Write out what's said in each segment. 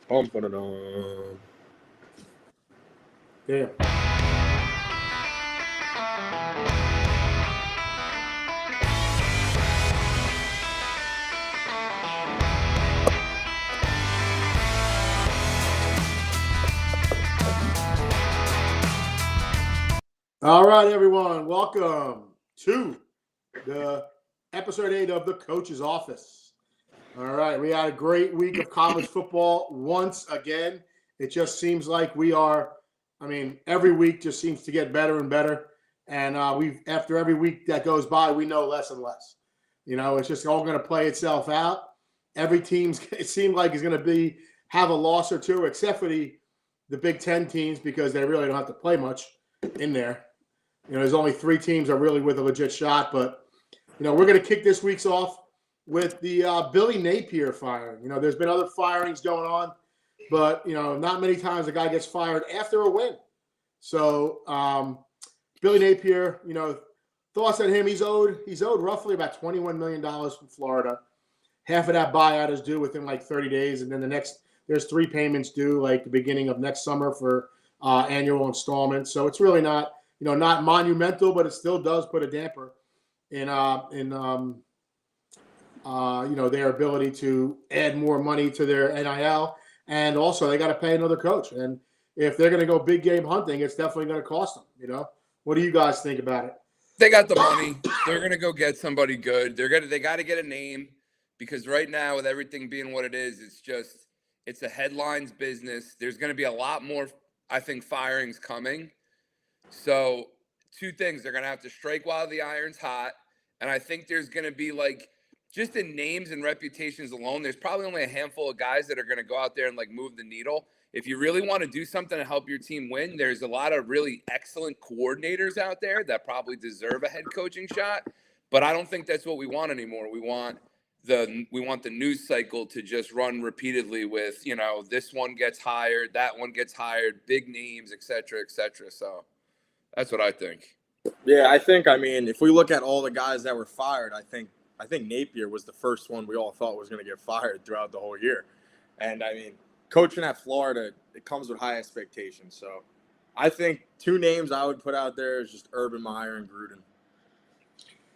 Bum, ba-da-dum. Damn. All right, everyone. Welcome to the episode 8 of the Coach's Office. All right, we had a great week of college football once again. It just seems like we are, every week just seems to get better and better. And after every week that goes by, we know less and less. It's just all going to play itself out. Every team's, it seems like, is going to have a loss or two, except for the Big Ten teams, because they really don't have to play much in there. There's only 3 teams are really with a legit shot. But, we're going to kick this week's off with the Billy Napier firing. There's been other firings going on, but, not many times a guy gets fired after a win. So Billy Napier, thoughts on him? He's owed roughly about $21 million from Florida. Half of that buyout is due within like 30 days. And then there's 3 payments due like the beginning of next summer for annual installments. So it's really not, not monumental, but it still does put a damper in their ability to add more money to their NIL. And also they got to pay another coach. And if they're going to go big game hunting, it's definitely going to cost them. What do you guys think about it? They got the money. They're going to go get somebody good. They got to get a name, because right now, with everything being what it is, it's a headlines business. There's going to be a lot more, I think, firings coming. So 2 things. They're going to have to strike while the iron's hot. And I think there's going to be, like, just in names and reputations alone, there's probably only a handful of guys that are going to go out there and, like, move the needle. If you really want to do something to help your team win, there's a lot of really excellent coordinators out there that probably deserve a head coaching shot. But I don't think that's what we want anymore. We want the news cycle to just run repeatedly with, this one gets hired, that one gets hired, big names, et cetera, et cetera. So that's what I think. Yeah, I think, if we look at all the guys that were fired, I think Napier was the first one we all thought was going to get fired throughout the whole year. And, coaching at Florida, it comes with high expectations. So I think 2 names I would put out there is just Urban Meyer and Gruden.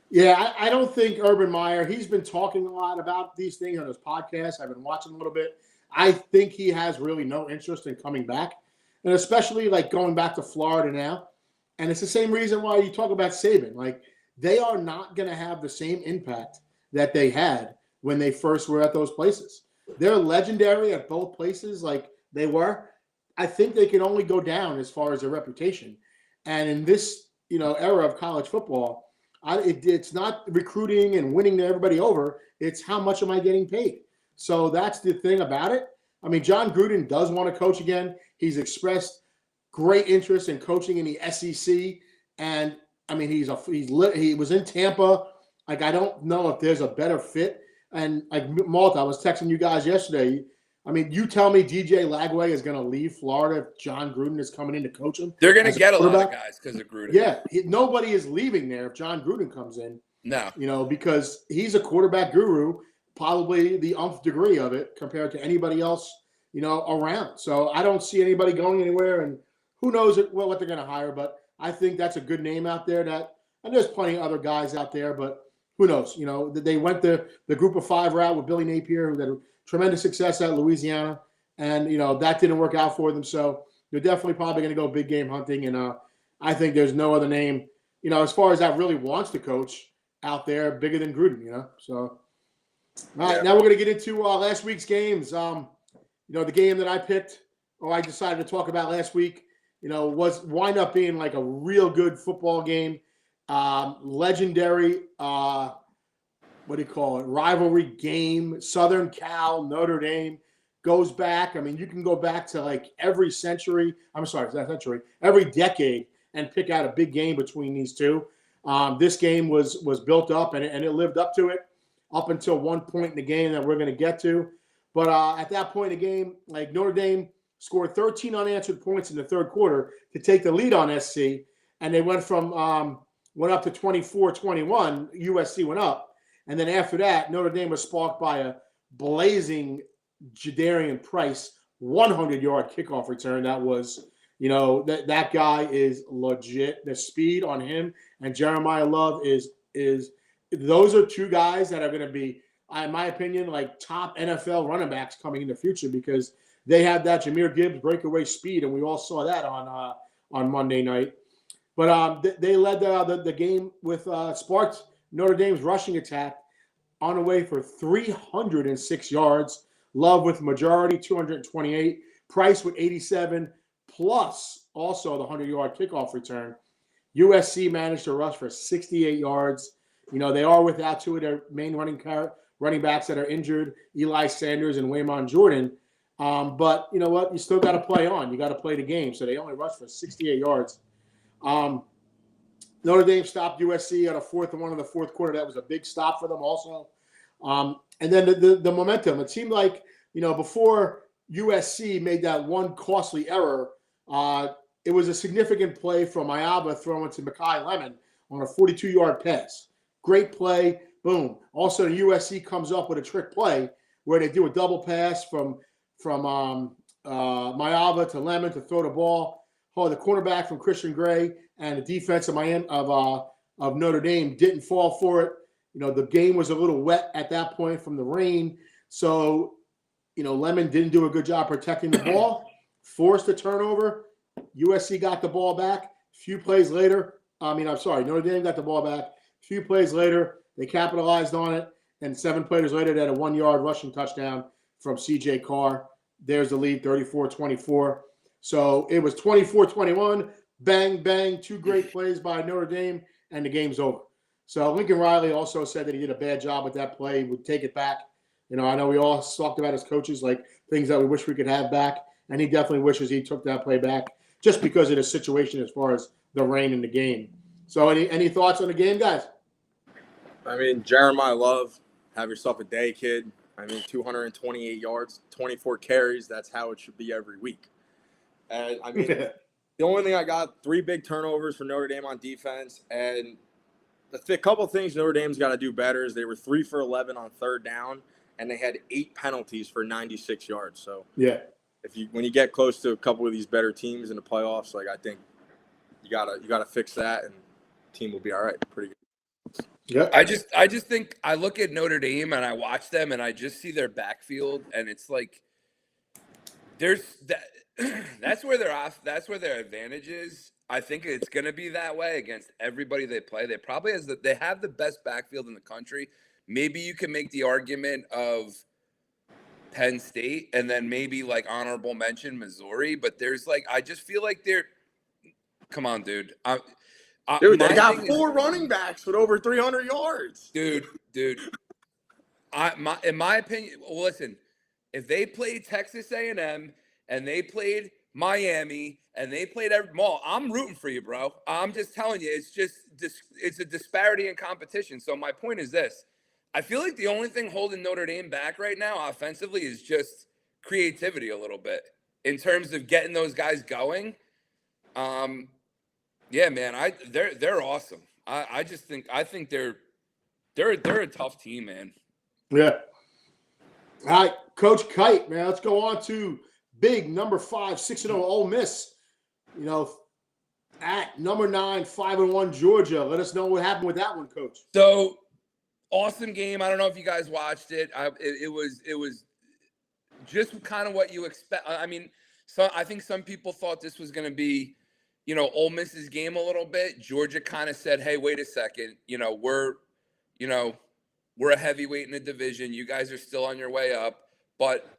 Yeah, I don't think Urban Meyer, he's been talking a lot about these things on his podcast. I've been watching a little bit. I think he has really no interest in coming back, and especially like going back to Florida now. And it's the same reason why you talk about Saban. Like, they are not going to have the same impact that they had when they first were at those places. They're legendary at both places like they were. I think they can only go down as far as their reputation. And in this, era of college football, it's not recruiting and winning everybody over. It's how much am I getting paid? So that's the thing about it. John Gruden does want to coach again. He's expressed great interest in coaching in the SEC. And, he was in Tampa. Like, I don't know if there's a better fit. And like Malta, I was texting you guys yesterday. You tell me DJ Lagway is going to leave Florida if John Gruden is coming in to coach him? They're going to get a lot of guys because of Gruden. Yeah, nobody is leaving there if John Gruden comes in. No. Because he's a quarterback guru, probably the nth degree of it compared to anybody else, around. So I don't see anybody going anywhere, and who knows what they're going to hire. But I think that's a good name out there. And there's plenty of other guys out there, but who knows? They went the group of 5 route with Billy Napier, who had tremendous success at Louisiana, and that didn't work out for them. So they're definitely probably going to go big game hunting, and I think there's no other name, as far as that really wants to coach out there, bigger than Gruden. So all right, now we're going to get into last week's games. The game that I picked, or I decided to talk about last week, was wind up being like a real good football game. Legendary, rivalry game. Southern Cal, Notre Dame goes back. You can go back to like every decade and pick out a big game between these two. This game was built up and it lived up to it up until one point in the game that we're going to get to. But at that point in the game, like Notre Dame scored 13 unanswered points in the third quarter to take the lead on SC, and they went up to 24-21. USC went up, and then after that, Notre Dame was sparked by a blazing Jadarian Price 100-yard kickoff return. That was, that guy is legit. The speed on him and Jeremiah Love is those are two guys that are going to be, in my opinion, like top NFL running backs coming in the future because they have that Jahmyr Gibbs breakaway speed, and we all saw that on Monday night. But they led the game with sparked Notre Dame's rushing attack on the way for 306 yards. Love with majority, 228. Price with 87, plus also the 100-yard kickoff return. USC managed to rush for 68 yards. They are without two of their main running backs that are injured, Eli Sanders and Waymon Jordan. But you know what? You still got to play on. You got to play the game. So they only rushed for 68 yards. Notre Dame stopped USC at a 4th and 1 in the fourth quarter. That was a big stop for them also. And then the momentum. It seemed like, before USC made that one costly error, it was a significant play from Iaba throwing to Mekhi Lemon on a 42-yard pass. Great play. Boom. Also, the USC comes up with a trick play where they do a double pass from Mayava to Lemon to throw the ball. The cornerback from Christian Gray and the defense of Notre Dame didn't fall for it. The game was a little wet at that point from the rain. So, Lemon didn't do a good job protecting the ball, forced a turnover. USC got the ball back. Notre Dame got the ball back. A few plays later, they capitalized on it. And 7 plays later, they had a 1-yard rushing touchdown from C.J. Carr. There's the lead, 34-24. So it was 24-21, bang, bang, 2 great plays by Notre Dame, and the game's over. So Lincoln Riley also said that he did a bad job with that play, would take it back. I know we all talked about as coaches, like things that we wish we could have back, and he definitely wishes he took that play back just because of the situation as far as the rain in the game. So any thoughts on the game, guys? Jeremiah Love, have yourself a day, kid. 228 yards, 24 carries. That's how it should be every week. And the only thing I got, 3 big turnovers for Notre Dame on defense. And the couple of things Notre Dame's got to do better is they were 3 for 11 on 3rd down, and they had 8 penalties for 96 yards. So yeah, when you get close to a couple of these better teams in the playoffs, I think you gotta fix that, and the team will be all right. Pretty good. Yeah. I just think I look at Notre Dame and I watch them and I just see their backfield, and it's like there's that. That's where their advantage is. I think it's going to be that way against everybody they play. They probably they have the best backfield in the country. Maybe you can make the argument of Penn State and then maybe like honorable mention Missouri, but there's I just feel like come on, dude. Dude, they got 4 running backs with over 300 yards. Dude. In my opinion, listen, if they played Texas A&M and they played Miami and they played I'm rooting for you, bro. I'm just telling you, it's a disparity in competition. So my point is this. I feel like the only thing holding Notre Dame back right now offensively is just creativity a little bit in terms of getting those guys going. Yeah, man, they're awesome. I think they're a tough team, man. Yeah. All right, Coach Kite, man. Let's go on to big number 5, 6-0 Ole Miss. At number 9, 5-1 Georgia. Let us know what happened with that one, Coach. So awesome game. I don't know if you guys watched it. It was just kind of what you expect. I think some people thought this was going to be, Ole Miss's game a little bit. Georgia kind of said, "Hey, wait a second. We're a heavyweight in the division. You guys are still on your way up." But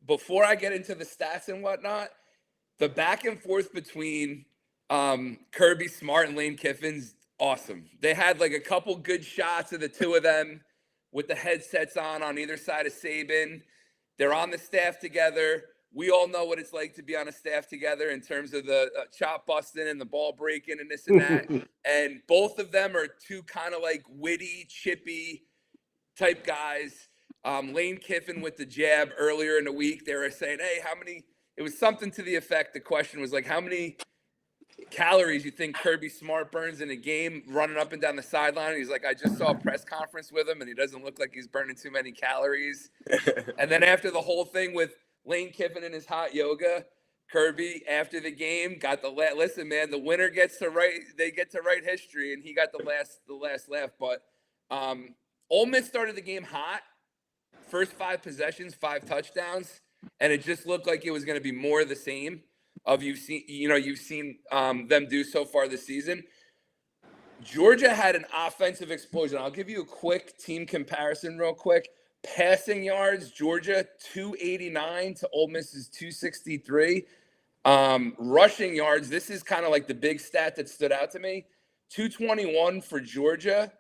before I get into the stats and whatnot, the back and forth between Kirby Smart and Lane Kiffin's awesome. They had a couple good shots of the two of them with the headsets on either side of Saban. They're on the staff together. We all know what it's like to be on a staff together in terms of the chop busting and the ball breaking and this and that. And both of them are two kind of witty, chippy type guys. Lane Kiffin with the jab earlier in the week, they were saying, "Hey, it was something to the effect." The question was how many calories you think Kirby Smart burns in a game running up and down the sideline? And he's like, "I just saw a press conference with him and he doesn't look like he's burning too many calories." And then after the whole thing with Lane Kiffin and his hot yoga. Kirby after the game got the listen, man. The winner gets to write. They get to write history, and he got the last laugh. But Ole Miss started the game hot. First 5 possessions, 5 touchdowns, and it just looked like it was going to be more of the same of you've seen them do so far this season. Georgia had an offensive explosion. I'll give you a quick team comparison real quick. Passing yards, Georgia 289 to Ole Miss's 263. Rushing yards, this is kind of like the big stat that stood out to me. 221 for Georgia,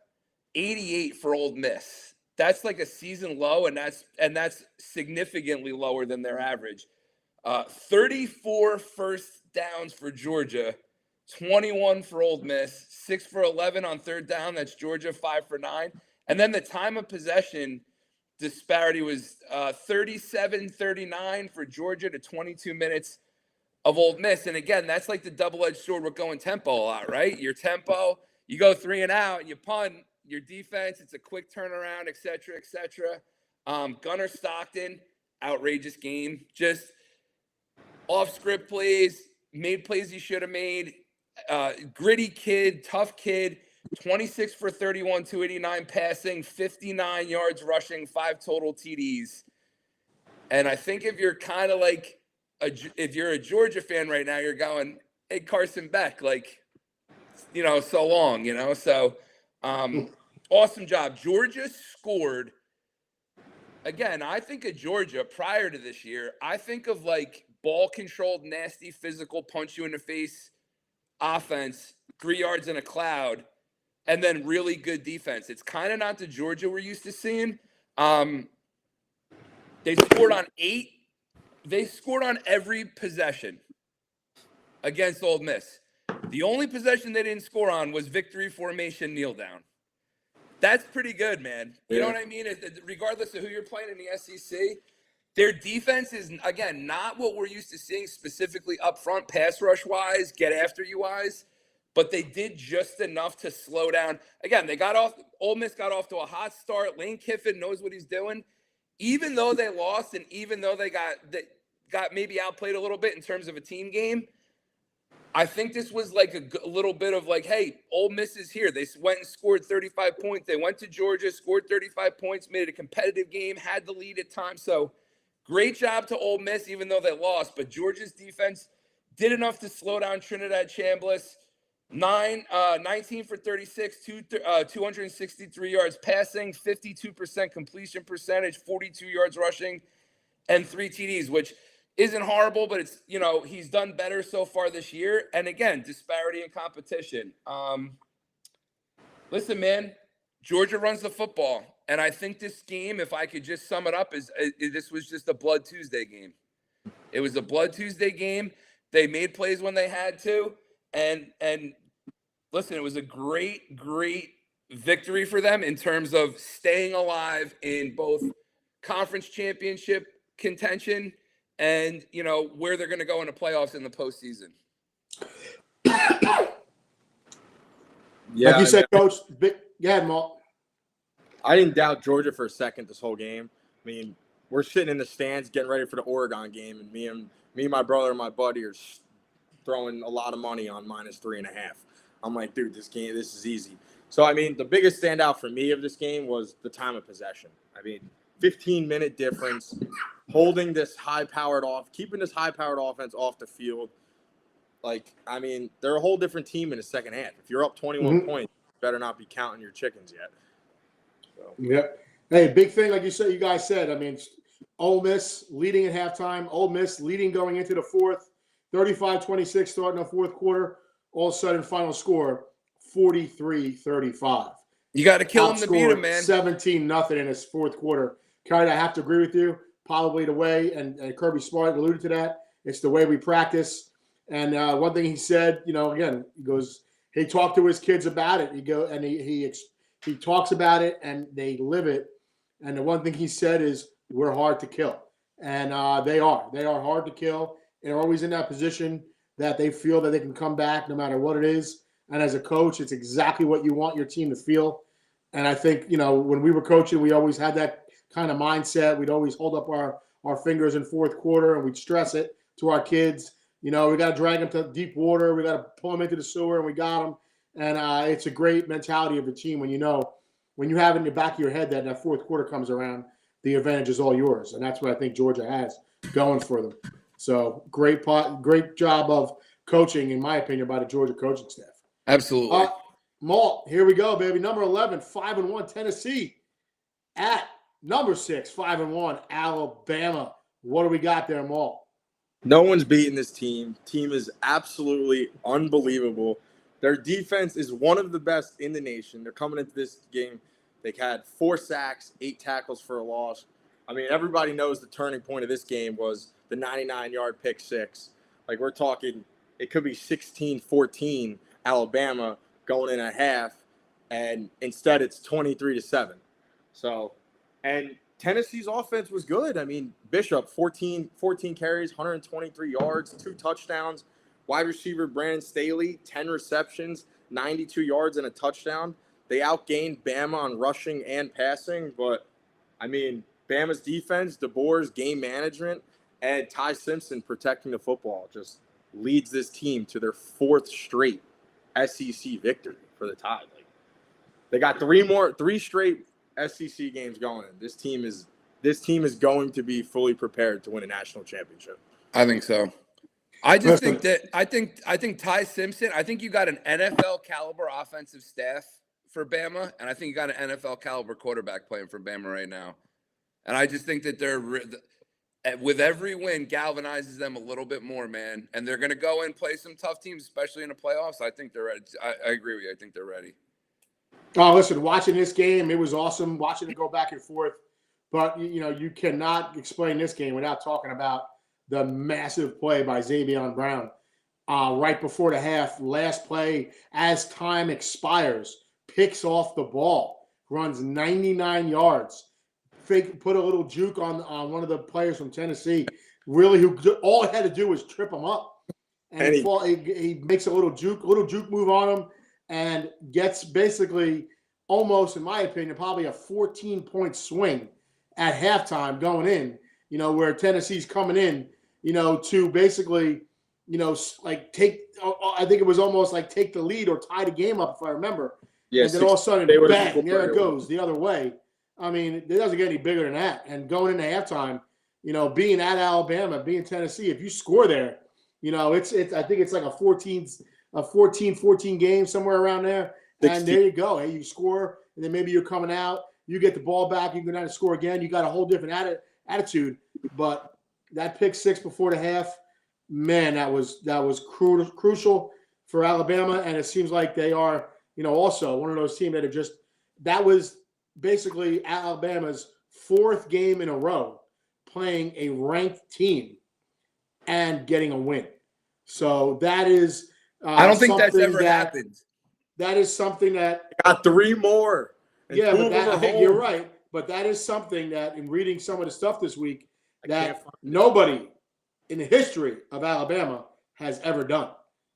88 for Ole Miss. That's like a season low, and that's significantly lower than their average. 34 first downs for Georgia, 21 for Ole Miss, 6 for 11 on third down. That's Georgia, 5 for 9. And then the time of possession disparity was 37-39 for Georgia to 22 minutes of Ole Miss. And again, that's like the double-edged sword with going tempo a lot, right? Your tempo, you go 3 and out, you punt. Your defense, it's a quick turnaround, et cetera, et cetera. Gunnar Stockton, outrageous game. Just off-script plays, made plays he should have made. Gritty kid, tough kid, 26 for 31, 289 passing, 59 yards rushing, 5 total TDs. And I think if you're kind of like, if you're a Georgia fan right now, you're going, hey, Carson Beck, like, so long, So awesome job. Georgia scored. Again, I think of Georgia prior to this year. I think of like ball-controlled, nasty, physical, punch you in the face offense, 3 yards in a cloud, and then really good defense. It's kind of not the Georgia we're used to seeing. They scored on 8. They scored on every possession against Ole Miss. The only possession they didn't score on was victory formation kneel down. That's pretty good, man. You know what I mean? Regardless of who you're playing in the SEC, their defense is, again, not what we're used to seeing specifically up front, pass rush-wise, get after you wise, but they did just enough to slow down. Again, Ole Miss got off to a hot start. Lane Kiffin knows what he's doing. Even though they lost and even though they got maybe outplayed a little bit in terms of a team game, I think this was like a little bit of like, hey, Ole Miss is here. They went and scored 35 points. They went to Georgia, scored 35 points, made it a competitive game, had the lead at times. So great job to Ole Miss, even though they lost. But Georgia's defense did enough to slow down Trinidad Chambliss. 19 for 36, 263 yards passing, 52% completion percentage, 42 yards rushing, and 3 TDs, which isn't horrible, but it's, he's done better so far this year. And again, disparity in competition. Listen, man, Georgia runs the football. And I think this game, if I could just sum it up, this was just a Blood Tuesday game. It was a Blood Tuesday game. They made plays when they had to. And listen, it was a great, great victory for them in terms of staying alive in both conference championship contention and, where they're going to go in the playoffs in the postseason. Yeah, like you said, Coach. Go ahead, Mark. I didn't doubt Georgia for a second this whole game. I mean, we're sitting in the stands getting ready for the Oregon game, and me and my brother and my buddy are throwing a lot of money on -3.5. I'm like, dude, this is easy. So, I mean, the biggest standout for me of this game was the time of possession. I mean, 15-minute difference, keeping this high-powered offense off the field. Like, I mean, they're a whole different team in the second half. If you're up 21 points, you better not be counting your chickens yet. So. Yeah. Hey, big thing, like you guys said. I mean, Ole Miss leading at halftime. Ole Miss leading going into the fourth. 35-26 starting the fourth quarter. All of a sudden, final score, 43-35. You got to kill him to beat him, man. 17-0 in his fourth quarter. Kind I have to agree with you. Probably the way, and Kirby Smart alluded to that, it's the way we practice. And one thing he said, again, he goes, he talked to his kids about it. He talks about it, and they live it. And the one thing he said is, we're hard to kill. And they are. They are hard to kill. They're always in that position that they feel that they can come back no matter what it is. And as a coach, it's exactly what you want your team to feel. And I think, when we were coaching, we always had that kind of mindset. We'd always hold up our fingers in fourth quarter, and we'd stress it to our kids. We got to drag them to deep water. We got to pull them into the sewer, and we got them. And it's a great mentality of the team when when you have it in the back of your head that fourth quarter comes around, the advantage is all yours. And that's what I think Georgia has going for them. So great job of coaching, in my opinion, by the Georgia coaching staff. Absolutely. Malt, here we go, baby. Number 11, 5-1 Tennessee at number 6, 5-1 Alabama. What do we got there, Malt? No one's beating this team. Team is absolutely unbelievable. Their defense is one of the best in the nation. They're coming into this game. They had 4 sacks, 8 tackles for a loss. I mean, everybody knows the turning point of this game was the 99-yard pick six. Like, we're talking, it could be 16-14 Alabama going in a half, and instead it's 23-7. So, and Tennessee's offense was good. I mean, Bishop, 14 carries, 123 yards, 2 touchdowns. Wide receiver Brandon Staley, 10 receptions, 92 yards and a touchdown. They outgained Bama on rushing and passing, but, I mean, Bama's defense, DeBoer's game management, and Ty Simpson protecting the football just leads this team to their 4th straight SEC victory for the Tide. Like, they got 3 straight SEC games going. This team is going to be fully prepared to win a national championship. I think so. I just think that I think Ty Simpson, I think you got an NFL caliber offensive staff for Bama, and I think you got an NFL caliber quarterback playing for Bama right now. And I just think that they're with every win galvanizes them a little bit more, man. And they're going to go and play some tough teams, especially in the playoffs. I think they're ready. I agree with you. I think they're ready. Oh, listen, watching this game, it was awesome watching it go back and forth. But, you cannot explain this game without talking about the massive play by Xavier Brown right before the half. Last play, as time expires, picks off the ball, runs 99 yards. Put a little juke on one of the players from Tennessee, really, who all he had to do was trip him up. And he makes a little juke move on him and gets basically almost, in my opinion, probably a 14-point swing at halftime going in, where Tennessee's coming in, to basically, like take, I think it was almost like take the lead or tie the game up, if I remember. Yeah, and then all of a sudden, bang, there it goes the other way. I mean, it doesn't get any bigger than that. And going into halftime, being at Alabama, being Tennessee, if you score there, it's I think it's like a 14 game, somewhere around there. 16. And there you go. Hey, you score, and then maybe you're coming out, you get the ball back, you go down and score again. You got a whole different attitude. But that pick six before the half, man, that was crucial for Alabama. And it seems like they are, also one of those teams that was basically Alabama's 4th game in a row playing a ranked team and getting a win. So that is I don't think that's ever happened. That is something that got 3 more. Yeah, but I think you're right. But that is something that, in reading some of the stuff this week, that nobody in the history of Alabama has ever done.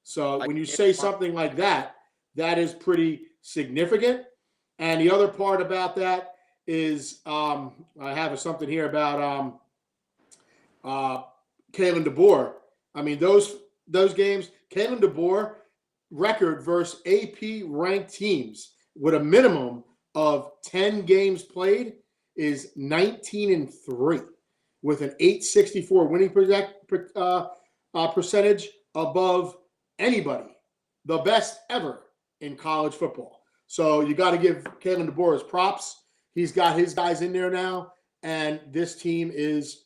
So when you say something like that, that is pretty significant. And the other part about that is I have something here about Kalen DeBoer. I mean, those games, Kalen DeBoer record versus AP ranked teams with a minimum of 10 games played is 19-3 with an 864 winning percentage above anybody, the best ever in college football. So you got to give Kalen DeBoer his props. He's got his guys in there now, and this team is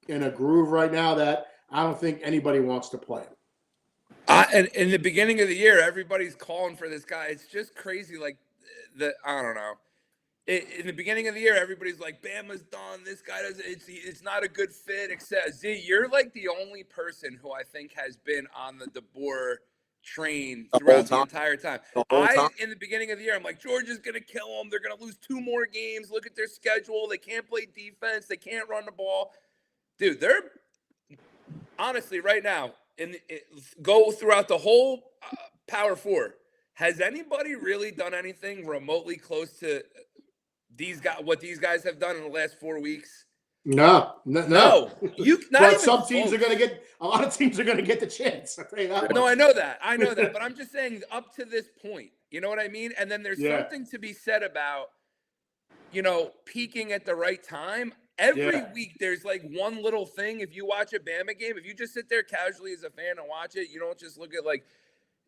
in a groove right now that I don't think anybody wants to play. And in the beginning of the year, everybody's calling for this guy. It's just crazy. Like, I don't know. In the beginning of the year, everybody's like, Bama's done. This guy doesn't. It's not a good fit. Except Z, you're like the only person who I think has been on the DeBoer train throughout the entire time. In the beginning of the year, I'm like, Georgia's going to kill them. They're going to lose 2 more games. Look at their schedule. They can't play defense. They can't run the ball. Dude, they're honestly right now, go throughout the whole Power 4. Has anybody really done anything remotely close to what these guys have done in the last 4 weeks? No. No, you not But even some teams close. are going to get – a lot of teams are going to get the chance. I'll tell you that No, much. I know that. But I'm just saying up to this point, you know what I mean? And then there's Yeah. something to be said about, peaking at the right time. Every week there's like one little thing. If you watch a Bama game, if you just sit there casually as a fan and watch it, you don't just look at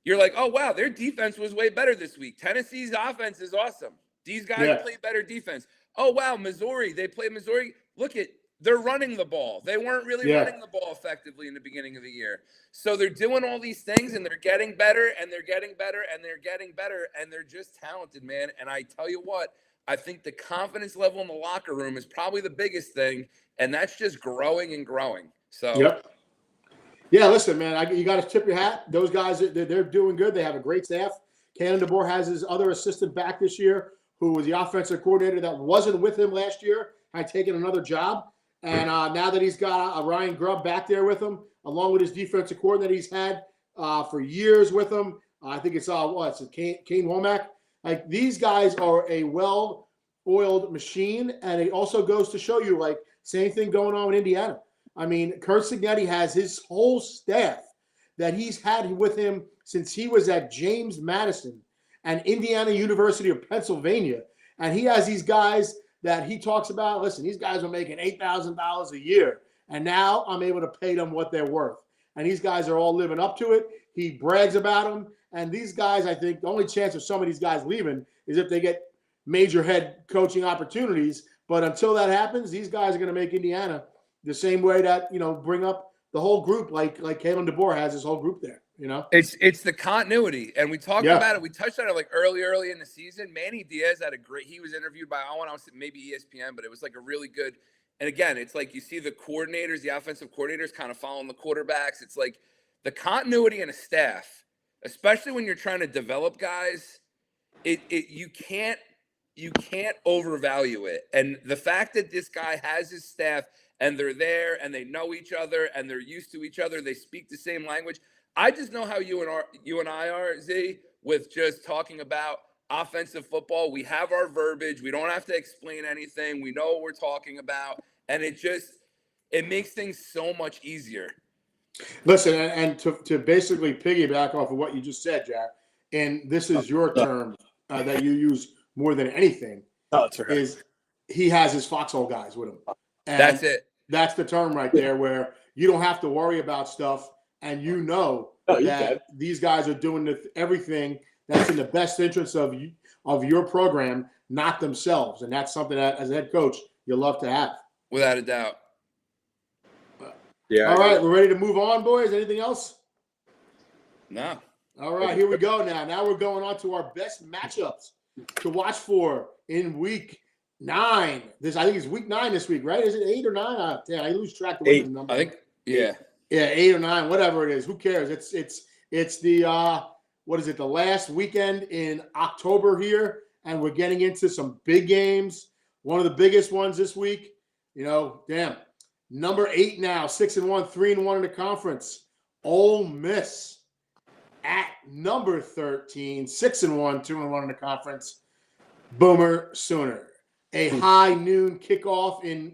you're like, oh, wow, their defense was way better this week. Tennessee's offense is awesome. These guys play better defense. Oh, wow, Missouri, they play Missouri. Look at, they're running the ball. They weren't really running the ball effectively in the beginning of the year. So they're doing all these things, and they're getting better, and they're getting better, and they're getting better, and they're just talented, man. And I tell you what, I think the confidence level in the locker room is probably the biggest thing, and that's just growing and growing. So, Yeah, listen, man, you got to tip your hat. Those guys, they're doing good. They have a great staff. Kalen DeBoer has his other assistant back this year, who was the offensive coordinator that wasn't with him last year, had taken another job. And now that he's got Ryan Grubb back there with him, along with his defensive coordinator he's had for years with him, I think it's Kane Womack. Like, these guys are a well-oiled machine, and it also goes to show you, same thing going on with Indiana. I mean, Kurt Signetti has his whole staff that he's had with him since he was at James Madison and Indiana University of Pennsylvania. And he has these guys that he talks about. Listen, these guys are making $8,000 a year, and now I'm able to pay them what they're worth. And these guys are all living up to it. He brags about them. And these guys, I think, the only chance of some of these guys leaving is if they get major head coaching opportunities. But until that happens, these guys are going to make Indiana the same way that, bring up the whole group, like Kalen DeBoer has his whole group there, It's the continuity. And we talked about it. We touched on it early in the season. Manny Diaz had he was interviewed by, I want to say maybe ESPN, but it was a really good. And again, it's you see the coordinators, the offensive coordinators kind of following the quarterbacks. It's the continuity in a staff, especially when you're trying to develop guys, you can't overvalue it. And the fact that this guy has his staff and they're there and they know each other and they're used to each other, they speak the same language. I just know how you and I are, Z, with just talking about offensive football. We have our verbiage. We don't have to explain anything. We know what we're talking about. And it makes things so much easier. Listen, and to basically piggyback off of what you just said, Jack, and this is your term that you use more than anything, is he has his foxhole guys with him. And that's it. That's the term right there, where you don't have to worry about stuff, and that these guys are doing everything that's in the best interest of your program, not themselves. And that's something that, as a head coach, you love to have. Without a doubt. Yeah. All right, we're ready to move on, boys. Anything else? No. All right, here we go now. Now we're going on to our best matchups to watch for in week 9. I think it's week 9 this week, right? Is it 8 or 9? I lose track of the number. I think, yeah. Yeah, 8 or 9, whatever it is. Who cares? It's the the last weekend in October here, and we're getting into some big games. One of the biggest ones this week. Number 8 now, 6-1, 3-1 in the conference. Ole Miss at number 13, 6-1, 2-1 in the conference. Boomer Sooner. A high noon kickoff in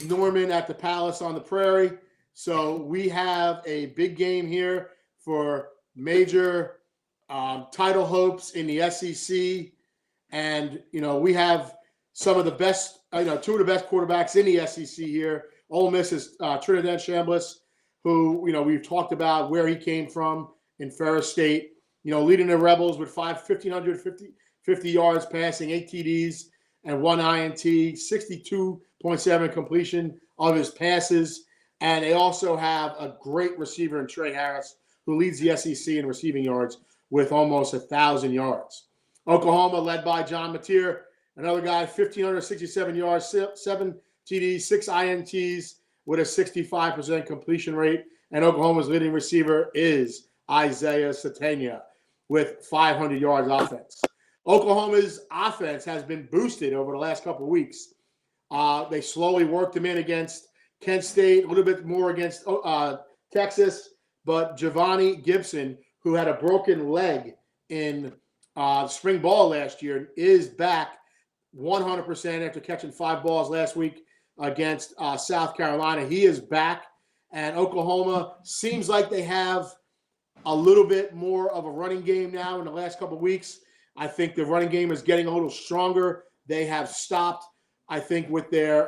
Norman at the Palace on the Prairie. So we have a big game here for major title hopes in the SEC. And, we have some of the best, 2 of the best quarterbacks in the SEC here. Ole Miss is Trinidad Chambliss, who, we've talked about where he came from in Ferris State, leading the Rebels with 1,550 yards passing, 8 TDs, and 1 INT, 62.7 completion of his passes. And they also have a great receiver in Trey Harris, who leads the SEC in receiving yards with almost 1,000 yards. Oklahoma, led by John Mateer, another guy, 1,567 yards, 7 TDs, 6 INTs with a 65% completion rate. And Oklahoma's leading receiver is Isaiah Satania with 500 yards offense. Oklahoma's offense has been boosted over the last couple of weeks. They slowly worked them in against Kent State, a little bit more against Texas. But Giovanni Gibson, who had a broken leg in spring ball last year, is back 100% after catching 5 balls last week. against South Carolina. He is back, and Oklahoma seems like they have a little bit more of a running game now in the last couple of weeks. I think the running game is getting a little stronger. They have stopped, I think, with their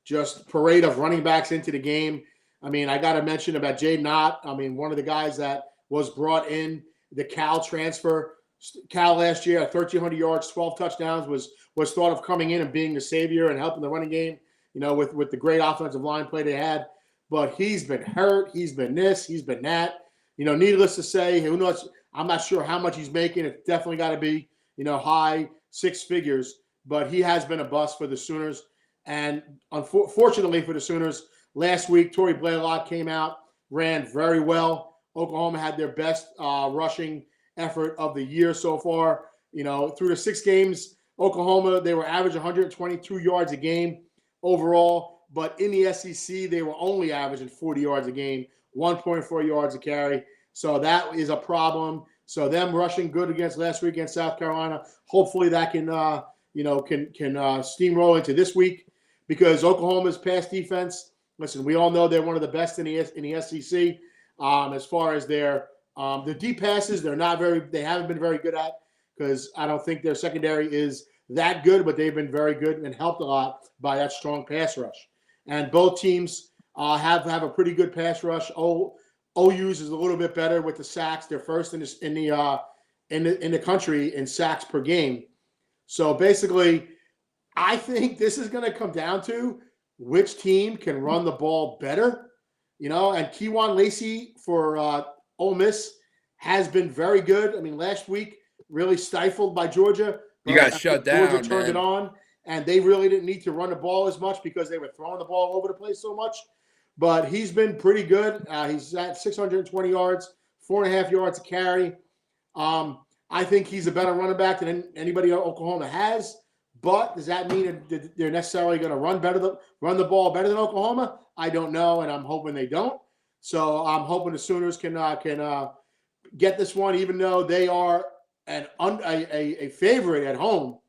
just parade of running backs into the game. I mean, I got to mention about Jaden Ott. I mean, one of the guys that was brought in, the Cal transfer. Cal last year at 1,300 yards, 12 touchdowns, was thought of coming in and being the savior and helping the running game, with the great offensive line play they had. But he's been hurt. He's been this. He's been that. Needless to say, who knows? I'm not sure how much he's making. It's definitely got to be, high six figures. But he has been a bust for the Sooners. And unfortunately for the Sooners, last week, Torrey Blaylock came out, ran very well. Oklahoma had their best rushing effort of the year so far. Through the 6 games, Oklahoma, they were averaging 122 yards a game overall. But in the SEC, they were only averaging 40 yards a game, 1.4 yards a carry. So that is a problem. So them rushing good against last week against South Carolina. Hopefully that can steamroll into this week, because Oklahoma's pass defense. Listen, we all know they're one of the best in the SEC. As far as their the deep passes, they haven't been very good at, because I don't think their secondary is that good, but they've been very good and helped a lot by that strong pass rush. And both teams have a pretty good pass rush. OU's is a little bit better with the sacks. They're first in the country in sacks per game. So basically, I think this is going to come down to which team can run the ball better. And Kejuan Lacey for Ole Miss has been very good. I mean, last week really stifled by Georgia. You got shut down. Georgia turned it on, and they really didn't need to run the ball as much because they were throwing the ball over the place so much. But he's been pretty good. He's at 620 yards, 4.5 yards a carry. I think he's a better running back than anybody Oklahoma has. But does that mean that they're necessarily going to run the ball better than Oklahoma? I don't know, and I'm hoping they don't. So I'm hoping the Sooners can get this one, even though they are a favorite at home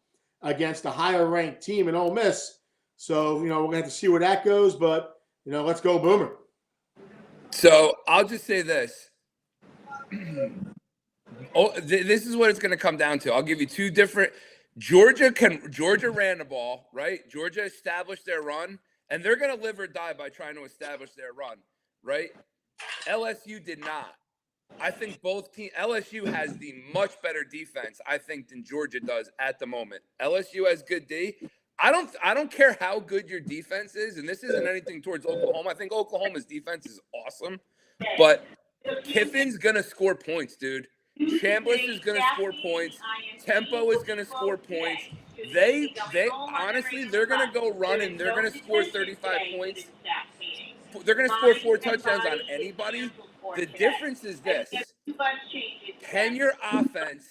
against a higher-ranked team in Ole Miss. So, we're going to have to see where that goes. But, let's go Boomer. So I'll just say this. This is what it's going to come down to. I'll give you 2 different. Georgia ran the ball, right? Georgia established their run, and they're going to live or die by trying to establish their run, right? LSU did not. I think both teams. LSU has the much better defense, I think, than Georgia does at the moment. LSU has good D. I don't care how good your defense is, and this isn't anything towards Oklahoma. I think Oklahoma's defense is awesome, but Kiffin's gonna score points, dude. Chambliss is gonna score points. Tempo is gonna score points. They honestly, they're gonna go run and they're gonna score 35 points. They're gonna score 4 touchdowns on anybody. The difference is this: can your offense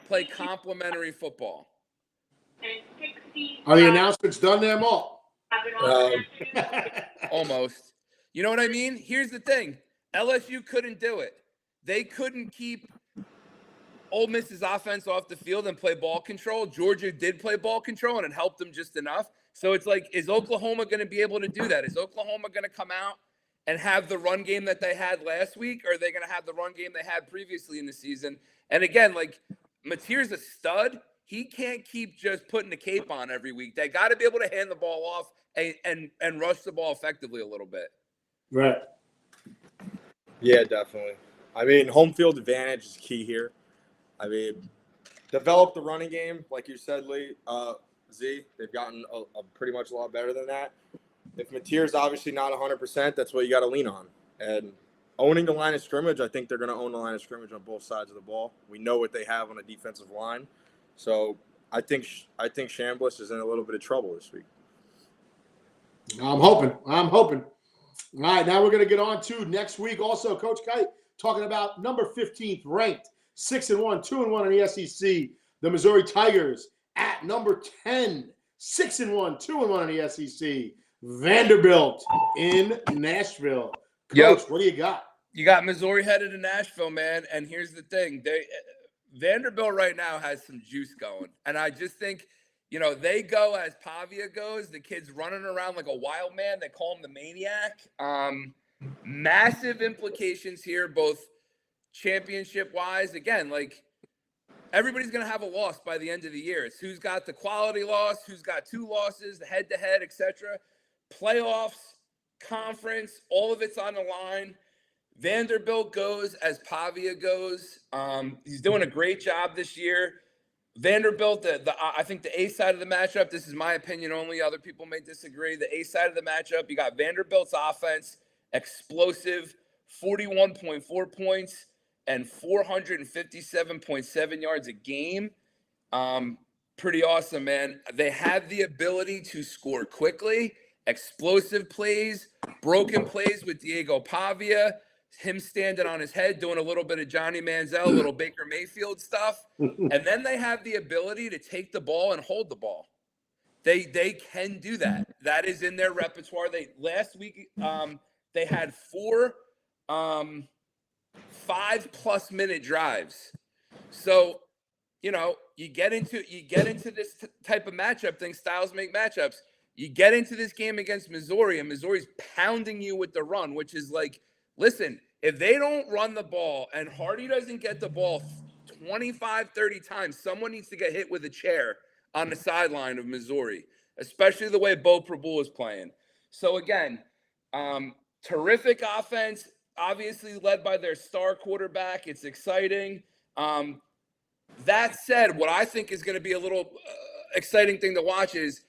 play complementary football? Are the announcements done there, Mo? Almost. You know what I mean? Here's the thing. LSU couldn't do it. They couldn't keep Ole Miss's offense off the field and play ball control. Georgia did play ball control, and it helped them just enough. So it's like, is Oklahoma going to be able to do that? Is Oklahoma going to come out and have the run game that they had last week, or are they going to have the run game they had previously in the season? And again, like, Mateer's a stud. He can't keep just putting the cape on every week. They got to be able to hand the ball off and rush the ball effectively a little bit. Right. Yeah, definitely. I mean, home field advantage is key here. I mean, develop the running game, like you said, Lee. Z, they've gotten a pretty much a lot better than that. If Mateer's obviously not 100%, that's what you got to lean on. And owning the line of scrimmage, I think they're going to own the line of scrimmage on both sides of the ball. We know what they have on a defensive line. So I think Chambliss is in a little bit of trouble this week. I'm hoping. All right, now we're going to get on to next week. Also, Coach Kite talking about number 15th ranked, 6-1, 2-1 in the SEC. The Missouri Tigers at number 10, 6-1, 2-1 in the SEC. Vanderbilt in Nashville. Coach, What do you got? You got Missouri headed to Nashville, man. And here's the thing. Vanderbilt right now has some juice going. And I just think, they go as Pavia goes. The kid's running around like a wild man. They call him the maniac. Massive implications here, both championship-wise. Again, like, everybody's going to have a loss by the end of the year. It's who's got the quality loss, who's got 2 losses, the head-to-head, etc. Playoffs, conference, all of it's on the line. Vanderbilt goes as Pavia goes. He's doing a great job this year. Vanderbilt, I think the A side of the matchup, this is my opinion only, other people may disagree. The A side of the matchup, you got Vanderbilt's offense, explosive, 41.4 points and 457.7 yards a game. Pretty awesome, man. They have the ability to score quickly, explosive plays, broken plays with Diego Pavia, him standing on his head, doing a little bit of Johnny Manziel, a little Baker Mayfield stuff. And then they have the ability to take the ball and hold the ball. They can do that. That is in their repertoire. Last week they had 4 5+ minute drives. So, you get into this type of matchup thing. Styles make matchups. You get into this game against Missouri, and Missouri's pounding you with the run, which is like, listen, if they don't run the ball and Hardy doesn't get the ball 25, 30 times, someone needs to get hit with a chair on the sideline of Missouri, especially the way Bo Prabul is playing. So again, terrific offense, obviously led by their star quarterback. It's exciting. That said, what I think is going to be a little exciting thing to watch is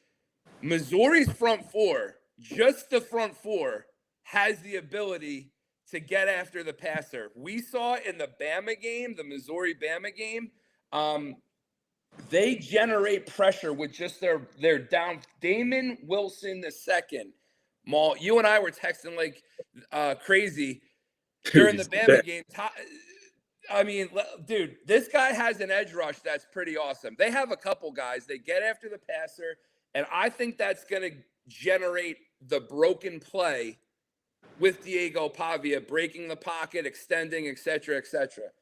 Missouri's front 4, just the front 4, has the ability to get after the passer. We saw in the Bama game, the Missouri-Bama game, they generate pressure with just their down. Damon Wilson II. Maul, you and I were texting like crazy during the Bama game. I mean, dude, this guy has an edge rush that's pretty awesome. They have a couple guys. They get after the passer, and I think that's going to generate the broken play with Diego Pavia, breaking the pocket, extending, et cetera, et cetera.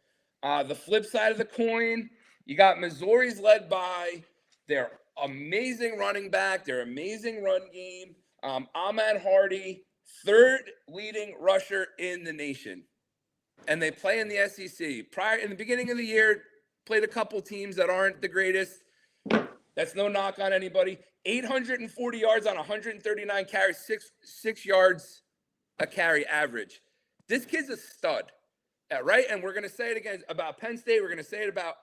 The flip side of the coin, you got Missouri's led by their amazing running back, their amazing run game, Ahmad Hardy, 3rd leading rusher in the nation. And they play in the SEC. In the beginning of the year, played a couple teams that aren't the greatest. That's no knock on anybody. 840 yards on 139 carries, 6 yards a carry average. This kid's a stud, right? And we're going to say it again about Penn State. We're going to say it about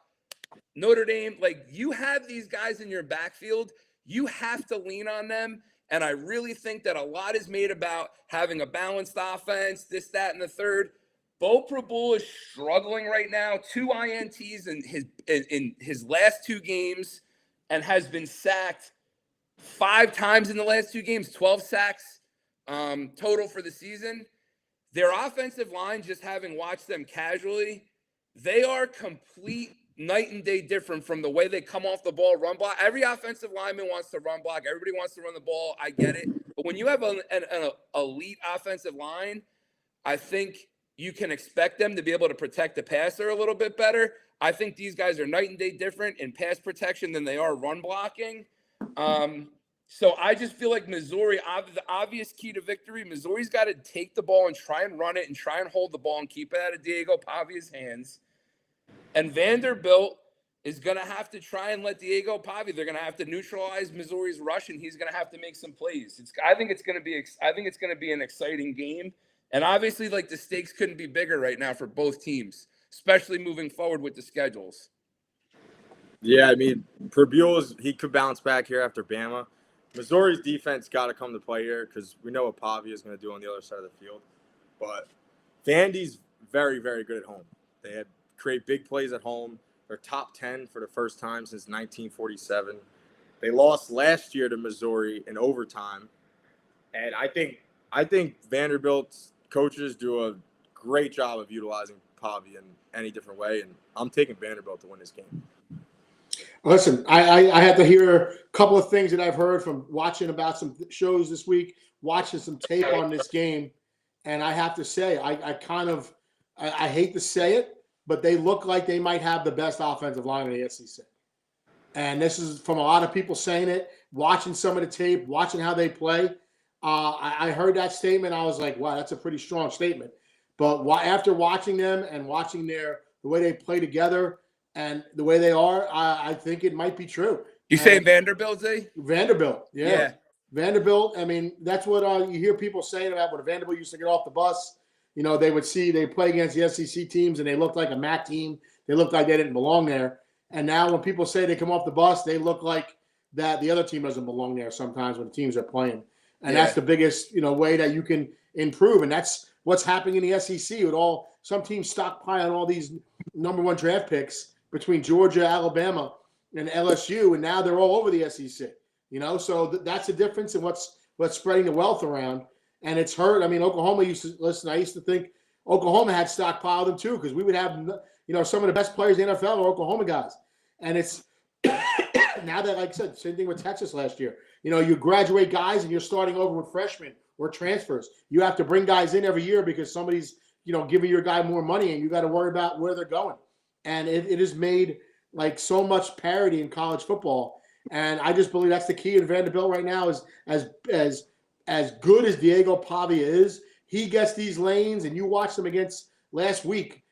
Notre Dame. Like, you have these guys in your backfield. You have to lean on them. And I really think that a lot is made about having a balanced offense, this, that, and the third. Bo Prabul is struggling right now. 2 INTs in his last 2 games and has been sacked 5 times in the last 2 games, 12 sacks total for the season. Their offensive line, just having watched them casually, they are complete night and day different from the way they come off the ball, run block. Every offensive lineman wants to run block. Everybody wants to run the ball. I get it. But when you have an elite offensive line, I think you can expect them to be able to protect the passer a little bit better. I think these guys are night and day different in pass protection than they are run blocking. So I just feel like Missouri, the obvious key to victory, Missouri's got to take the ball and try and run it and try and hold the ball and keep it out of Diego Pavia's hands. And Vanderbilt is going to have to try and let Diego Pavia, they're going to have to neutralize Missouri's rush, and he's going to have to make some plays. I think it's going to be an exciting game. And obviously, like, the stakes couldn't be bigger right now for both teams, especially moving forward with the schedules. Yeah, I mean, Prabul, he could bounce back here after Bama. Missouri's defense got to come to play here because we know what Pavia is going to do on the other side of the field. But Vandy's very, very good at home. They create big plays at home. They're top 10 for the first time since 1947. They lost last year to Missouri in overtime. And I think Vanderbilt's coaches do a great job of utilizing Pavia in any different way. And I'm taking Vanderbilt to win this game. Listen, I had to hear a couple of things that I've heard from watching about some shows this week, watching some tape on this game. And I have to say, I hate to say it, but they look like they might have the best offensive line in the SEC. and this is from a lot of people saying it, watching some of the tape, watching how they play. I heard that statement. I was like, wow, that's a pretty strong statement. But after watching them and watching the way they play together and the way they are, I think it might be true. You saying Vanderbilt, Z? Vanderbilt, yeah. Yeah. Vanderbilt, I mean, that's what you hear people saying about when Vanderbilt used to get off the bus. You know, they play against the SEC teams and they looked like a MAC team. They looked like they didn't belong there. And now when people say they come off the bus, they look like that the other team doesn't belong there sometimes when the teams are playing. And that's the biggest, way that you can improve. And that's what's happening in the SEC with some teams stockpiling all these number one draft picks between Georgia, Alabama, and LSU. And now they're all over the SEC. So that's the difference in what's spreading the wealth around. And it's hurt. I mean, Oklahoma I used to think Oklahoma had stockpiled them too, because we would have, some of the best players in the NFL are Oklahoma guys. And it's now that, like I said, same thing with Texas last year. You graduate guys and you're starting over with freshmen or transfers. You have to bring guys in every year because somebody's, giving your guy more money and you got to worry about where they're going. And it has made like so much parity in college football. And I just believe that's the key in Vanderbilt right now is as good as Diego Pavia is, he gets these lanes, and you watch them against last week.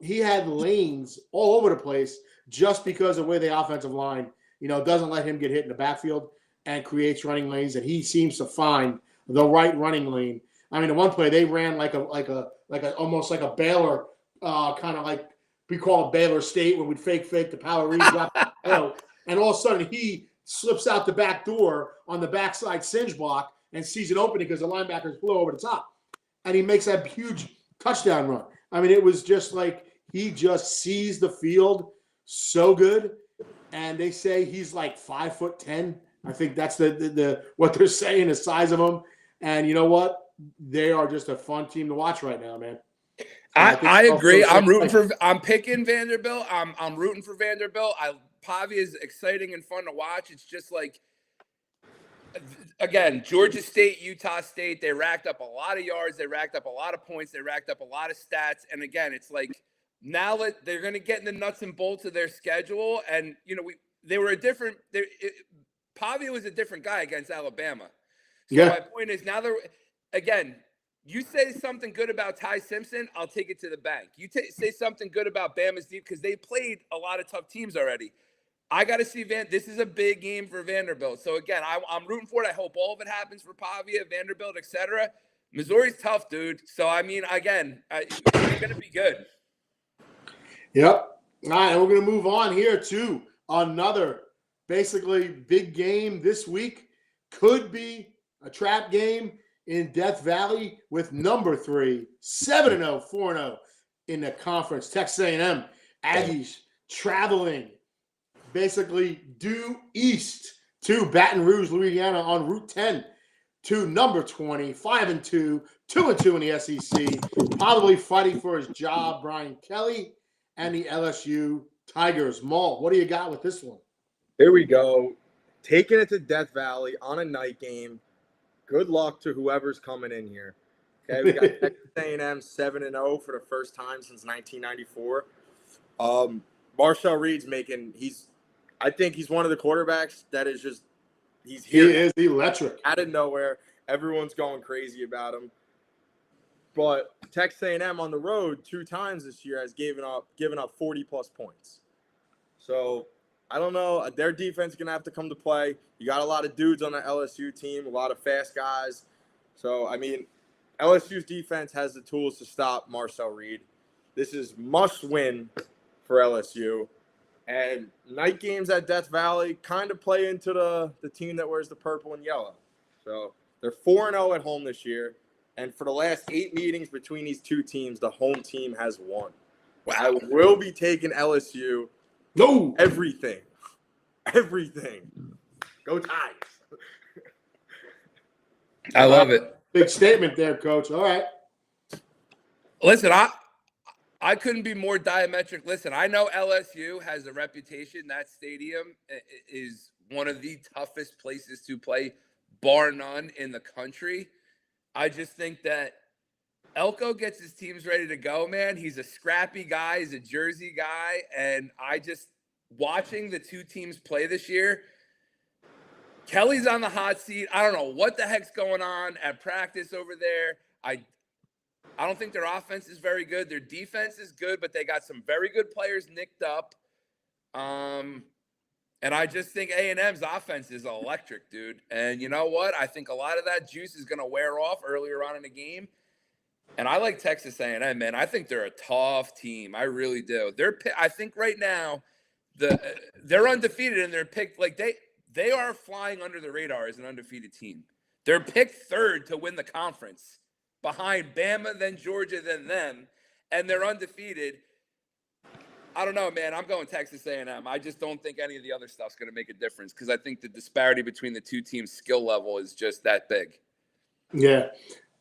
He had lanes all over the place just because of the way the offensive line, doesn't let him get hit in the backfield and creates running lanes, and he seems to find the right running lane. I mean, the one play they ran like almost like a Baylor, kind of like we call it Baylor State when we'd fake the power read drop, and all of a sudden he slips out the back door on the backside singe block and sees it open because the linebackers flew over the top, and he makes that huge touchdown run. I mean, it was just like he just sees the field so good, and they say he's like 5'10". I think that's the what they're saying, the size of him. And you know what? They are just a fun team to watch right now, man. So I agree. I'm picking Vanderbilt. I'm rooting for Vanderbilt. Pavia is exciting and fun to watch. It's just like, again, Georgia State, Utah State, they racked up a lot of yards. They racked up a lot of points. They racked up a lot of stats. And again, it's like now they're going to get in the nuts and bolts of their schedule. And, they were Pavia was a different guy against Alabama. So my point is now again, you say something good about Ty Simpson, I'll take it to the bank. You say something good about Bama's deep because they played a lot of tough teams already. I got to see this is a big game for Vanderbilt. So again, I'm rooting for it. I hope all of it happens for Pavia, Vanderbilt, etc. Missouri's tough, dude. So I mean, again, it's going to be good. Yep. All right, and we're going to move on here to another basically big game this week. Could be a trap game in Death Valley with number 3, 7-0, 4-0 in the conference. Texas A&M Aggies traveling basically due east to Baton Rouge, Louisiana on Route 10 to number 20, 5-2, 2-2 in the SEC, probably fighting for his job, Brian Kelly and the LSU Tigers. Maul, what do you got with this one? Here we go. Taking it to Death Valley on a night game. Good luck to whoever's coming in here. Okay, we got Texas A&M 7-0 for the first time since 1994. Marshall Reed's I think he's one of the quarterbacks that is just he's here. He is electric. Out of nowhere, everyone's going crazy about him. But Texas A&M on the road 2 times this year has given up 40+ points. So I don't know. Their defense is going to have to come to play. You got a lot of dudes on the LSU team, a lot of fast guys. So, I mean, LSU's defense has the tools to stop Marcel Reed. This is must win for LSU. And night games at Death Valley kind of play into the team that wears the purple and yellow. So they're 4-0 at home this year. And for the last 8 meetings between these 2 teams, the home team has won. Wow. I will be taking LSU. No. Everything. Go Tigers. I love it. Big statement there, Coach. All right. Listen, I couldn't be more diametric. Listen, I know LSU has a reputation. That stadium is one of the toughest places to play, bar none, in the country. I just think that Elko gets his teams ready to go, man. He's a scrappy guy. He's a Jersey guy. And watching the two teams play this year, Kelly's on the hot seat. I don't know what the heck's going on at practice over there. I don't think their offense is very good. Their defense is good, but they got some very good players nicked up. And I just think A&M's offense is electric, dude. And you know what? I think a lot of that juice is going to wear off earlier on in the game. And I like Texas A&M, man. I think they're a tough team. I really do. I think right now they're undefeated and they're picked like they are flying under the radar as an undefeated team. They're picked third to win the conference, behind Bama, then Georgia, then them, and they're undefeated. I don't know, man. I'm going Texas A&M. I just don't think any of the other stuff's going to make a difference because I think the disparity between the two teams' skill level is just that big. Yeah.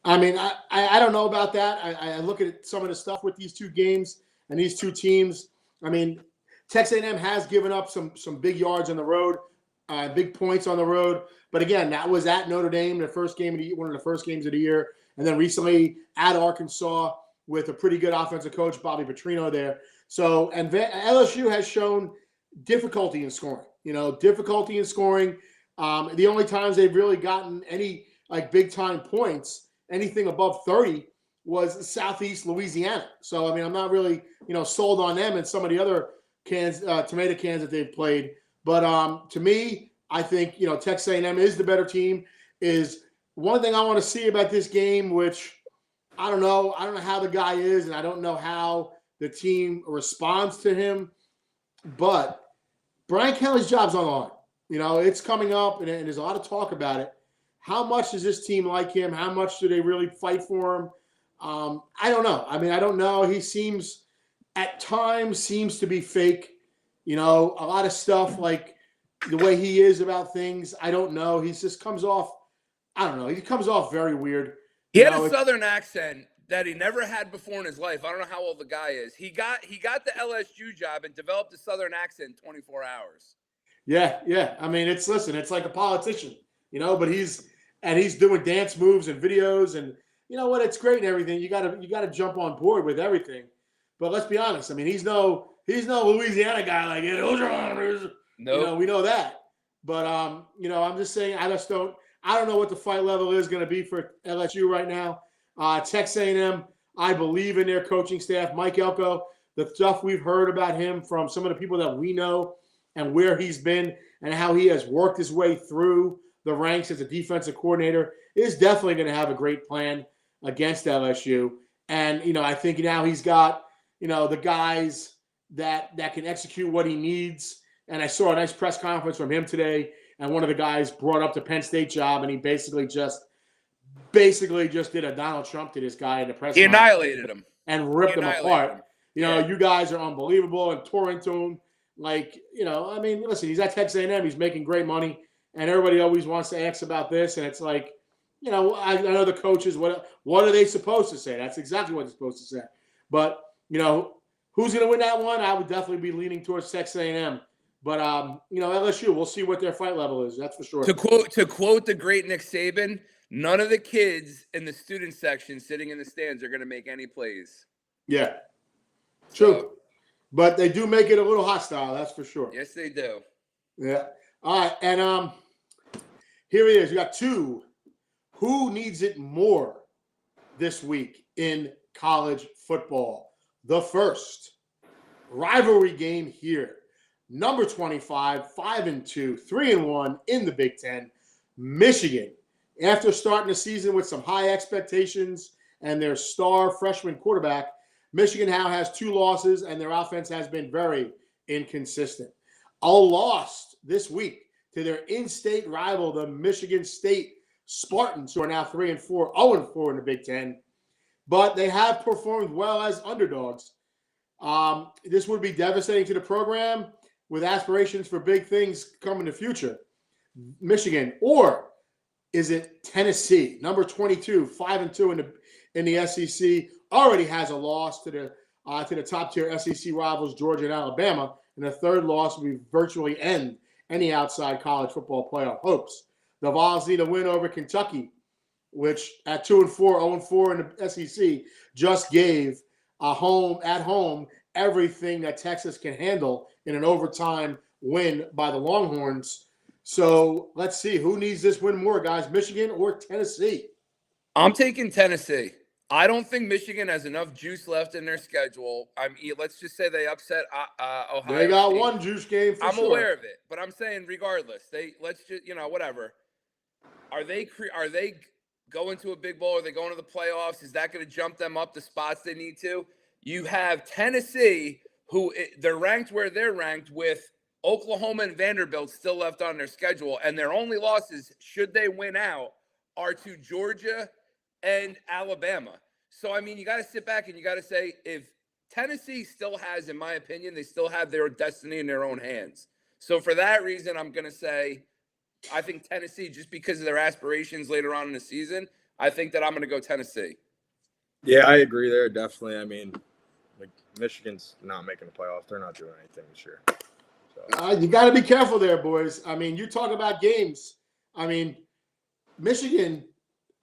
I mean, I don't know about that. I look at some of the stuff with these two games and these two teams. I mean, Texas A&M has given up some big yards on the road, big points on the road. But again, that was at Notre Dame, one of the first games of the year. And then recently at Arkansas with a pretty good offensive coach, Bobby Petrino there. So, and LSU has shown difficulty in scoring. The only times they've really gotten any like big time points, anything above 30, was Southeast Louisiana. So, I mean, I'm not really, sold on them and some of the other tomato cans that they've played. But to me, I think, Texas A&M is the better team. Is one thing I want to see about this game, which I don't know how the guy is, and I don't know how the team responds to him. But Brian Kelly's job's on the line. It's coming up, and there's a lot of talk about it. How much does this team like him? How much do they really fight for him? I don't know. I mean, I don't know. He at times seems to be fake. A lot of stuff like the way he is about things. I don't know. He just comes off. I don't know. He comes off very weird. He had a Southern accent that he never had before in his life. I don't know how old the guy is. He got the LSU job and developed a Southern accent in 24 hours. Yeah. I mean, it's like a politician, but he's doing dance moves and videos, and you know what? It's great and everything. You gotta jump on board with everything. But let's be honest. I mean, he's no Louisiana guy like it. No, we know that. But I'm just saying I don't know what the fight level is going to be for LSU right now. Texas A&M, I believe in their coaching staff. Mike Elko, the stuff we've heard about him from some of the people that we know and where he's been and how he has worked his way through the ranks as a defensive coordinator is definitely going to have a great plan against LSU. And, I think now he's got, the guys that can execute what he needs. And I saw a nice press conference from him today, and one of the guys brought up the Penn State job, and he basically just did a Donald Trump to this guy in the press conference. He annihilated him and ripped him apart. You guys are unbelievable, and tore into him. Like, I mean, listen, he's at Texas A&M. He's making great money, and everybody always wants to ask about this. And it's like, I know the coaches, what are they supposed to say? That's exactly what they're supposed to say. But, who's going to win that one? I would definitely be leaning towards Texas A&M. But, LSU, we'll see what their fight level is. That's for sure. To quote the great Nick Saban, none of the kids in the student section sitting in the stands are going to make any plays. Yeah, true. But they do make it a little hostile, that's for sure. Yes, they do. Yeah. All right, and here it is. You got two. Who needs it more this week in college football? The first rivalry game here. Number 25, 5-2, 3-1 in the Big Ten, Michigan. After starting the season with some high expectations and their star freshman quarterback, Michigan now has 2 losses, and their offense has been very inconsistent. A loss this week to their in-state rival, the Michigan State Spartans, who are now 3-4, 0-4 in the Big Ten. But they have performed well as underdogs. This would be devastating to the program with aspirations for big things coming in the future. Michigan, or is it Tennessee, number 22, 5-2 in the SEC, already has a loss to the top tier SEC rivals Georgia and Alabama, and the third loss will virtually end any outside college football playoff hopes. The Vols need a win over Kentucky, which at 2-4, 0-4 in the SEC, just gave at home everything that Texas can handle in an overtime win by the Longhorns. So let's see who needs this win more, guys, Michigan or Tennessee? I'm taking Tennessee. I don't think Michigan has enough juice left in their schedule. Let's just say they upset Ohio They got State. one juice game for I'm sure. aware of it, but I'm saying regardless, let's just whatever. Are they going to a big bowl? Are they going to the playoffs? Is that going to jump them up the spots they need to? You have Tennessee, who they're ranked where they're ranked, with Oklahoma and Vanderbilt still left on their schedule, and their only losses, should they win out, are to Georgia and Alabama. So, I mean, you got to sit back and you got to say, if Tennessee still has, in my opinion, they still have their destiny in their own hands. So for that reason, I'm going to say, I think Tennessee, just because of their aspirations later on in the season, I think that I'm going to go Tennessee. Yeah, I agree there, definitely. I mean, like, Michigan's not making the playoffs. They're not doing anything this year. So. You got to be careful there, boys. I mean, you talk about games. I mean, Michigan,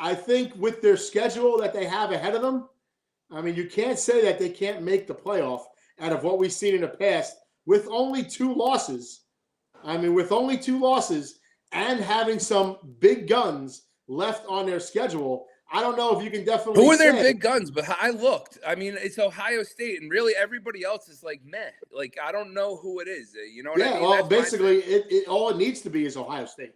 I think with their schedule that they have ahead of them, I mean, you can't say that they can't make the playoff out of what we've seen in the past with only 2 losses. I mean, with only 2 losses and having some big guns left on their schedule, I don't know if you can definitely Who are their big guns? But I looked. I mean, it's Ohio State, and really everybody else is like meh. Like, I don't know who it is. You know what I mean? Well, basically, all it needs to be is Ohio State.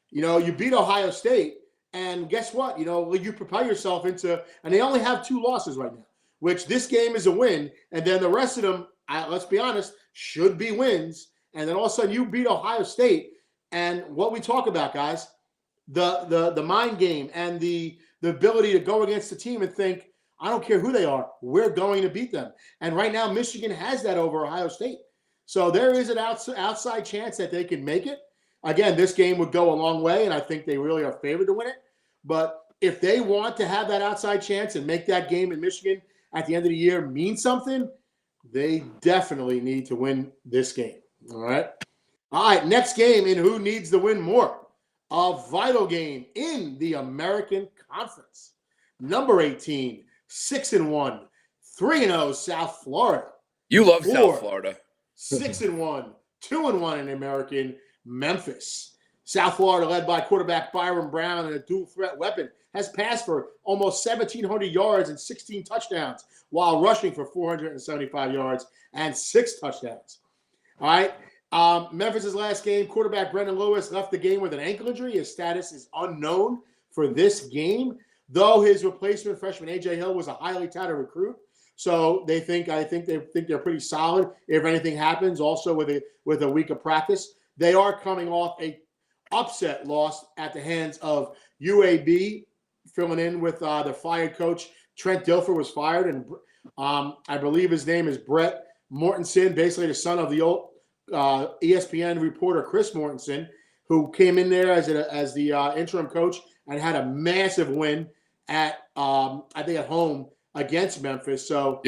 You beat Ohio State, and guess what? You prepare yourself into – and they only have 2 losses right now, which this game is a win, and then the rest of them, let's be honest, should be wins. And then all of a sudden you beat Ohio State, and what we talk about, guys, the mind game and the ability to go against the team and think, I don't care who they are, we're going to beat them. And right now Michigan has that over Ohio State. So there is an outside chance that they can make it. Again, this game would go a long way, and I think they really are favored to win it. But if they want to have that outside chance and make that game in Michigan at the end of the year mean something, they definitely need to win this game. All right, next game in who needs to win more. A vital game in the American Conference. Number 18, 6-1, 3-0 South Florida. You love South Florida. 6-1, 2-1 in the American Memphis. South Florida, led by quarterback Byron Brown and a dual threat weapon, has passed for almost 1,700 yards and 16 touchdowns, while rushing for 475 yards and 6 touchdowns. All right. Memphis' last game, quarterback Brendan Lewis left the game with an ankle injury. His status is unknown for this game, though his replacement freshman A.J. Hill was a highly touted recruit. So I think they're pretty solid if anything happens. Also with a week of practice, they are coming off a upset loss at the hands of UAB, filling in with the fired coach. Trent Dilfer was fired, and I believe his name is Brett Mortensen, basically the son of the old ESPN reporter Chris Mortensen, who came in there as the interim coach and had a massive win at home against Memphis. So,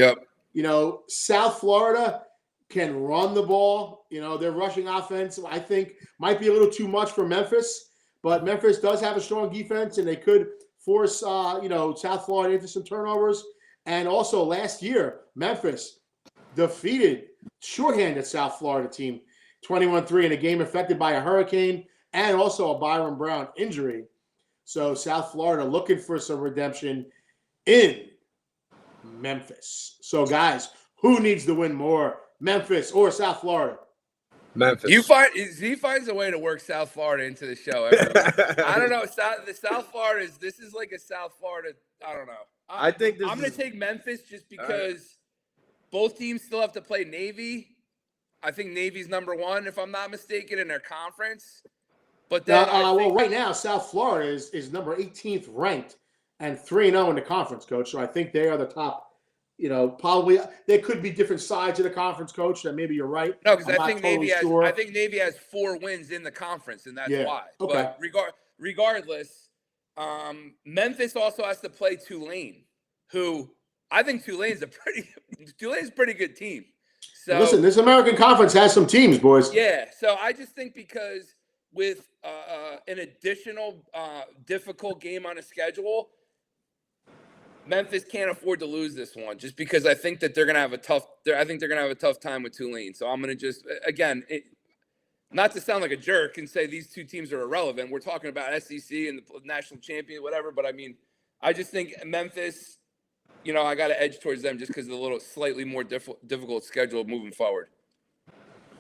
South Florida can run the ball. Their rushing offense, I think, might be a little too much for Memphis, but Memphis does have a strong defense, and they could force, South Florida into some turnovers. And also last year, Memphis defeated shorthanded South Florida team 21-3 in a game affected by a hurricane and also a Byron Brown injury. So South Florida looking for some redemption in Memphis. So guys, who needs to win more, Memphis or South Florida? Memphis. He finds a way to work South Florida into the show. I don't know. The South Florida this is like a South Florida. I don't know. I'm going to take Memphis just because both teams still have to play Navy. I think Navy's number 1, if I'm not mistaken, in their conference. But then right now, South Florida is number 18th ranked and 3-0 in the conference, Coach. So I think they are the top. Probably there could be different sides of the conference, Coach. That maybe you're right. No, because I think Navy has 4 wins in the conference, and that's why. Okay. But regardless, Memphis also has to play Tulane, who I think Tulane's a pretty good team. So listen, this American Conference has some teams, boys. Yeah, so I just think because with an additional difficult game on a schedule, Memphis can't afford to lose this one just because I think that they're going to have a tough time with Tulane. So I'm going to just, again, not to sound like a jerk and say these two teams are irrelevant. We're talking about SEC and the national champion, whatever. But I mean, I just think Memphis, I got to edge towards them just because of the little slightly more difficult schedule moving forward.